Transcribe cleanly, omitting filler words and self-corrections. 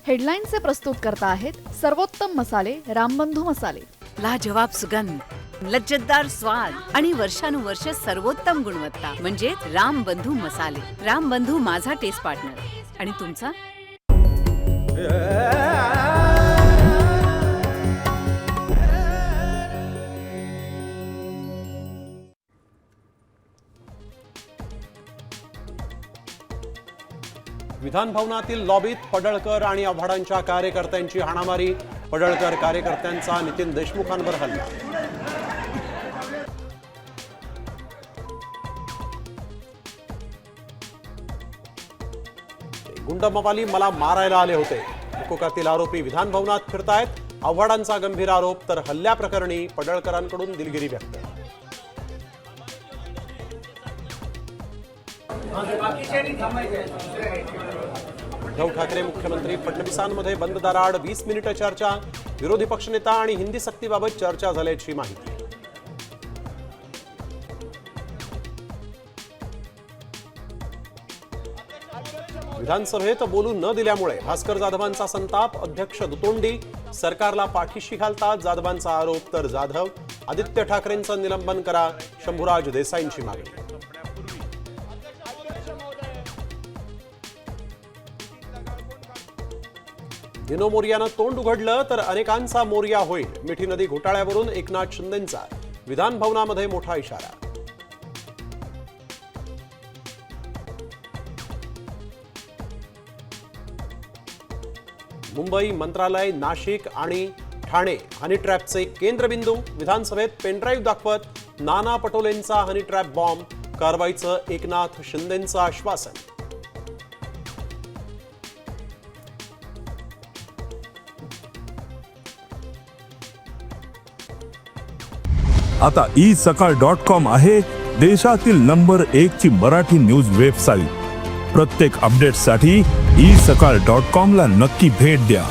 हेडलाईनचे प्रस्तुत करता आहेत सर्वोत्तम मसाले रामबंधू मसाले. लाजवाब सुगंध, लज्जतदार स्वाद आणि वर्षानुवर्ष सर्वोत्तम गुणवत्ता म्हणजे रामबंधू मसाले. रामबंधू माझा टेस्ट पार्टनर. आणि तुमचा? विधान भवनातील लॉबीत पडळकर आणि आव्हाडांच्या कार्यकर्त्यांची हाणामारी. पडळकर कार्यकर्त्यांचा नितीन देशमुखांवर हल्ला. गुंड मवाली मला मारायला आले होते. हुकुकातील आरोपी विधान भवनात फिरतायत. आव्हाडांचा गंभीर आरोप, तर हल्ल्याप्रकरणी पडळकरांकडून दिलगिरी व्यक्त. उद्धव ठाकरे मुख्यमंत्री फडणवीसांमध्ये बंद दाराआड 20 मिनिटं चर्चा. विरोधी पक्षनेता आणि हिंदी सक्तीबाबत चर्चा झाल्याची माहिती. विधानसभेत बोलू न दिल्यामुळे भास्कर जाधवांचा संताप. अध्यक्ष दुतोंडी सरकारला पाठीशी घालतात जाधवांचा आरोप, तर जाधव आदित्य ठाकरेंचं निलंबन करा, शंभूराज देसाईंची मागणी. दिनो मोरियानं तोंड उघडलं तर अनेकांचा मोर्या होईल. मिठी नदी घोटाळ्यावरून एकनाथ शिंदेंचा विधान भवनामध्ये मोठा इशारा. मुंबई, मंत्रालय, नाशिक आणि ठाणे हनी ट्रॅपचे केंद्रबिंदू. विधानसभेत पेनड्राईव्ह दाखवत नाना पटोलेंचा हनी ट्रॅप बॉम्ब. कारवाईचं एकनाथ शिंदेंचं आश्वासन. आता isakal.com आहे देशातील नंबर 1 ची मराठी न्यूज वेबसाईट. प्रत्येक अपडेटसाठी isakal.com ला नक्की भेट द्या.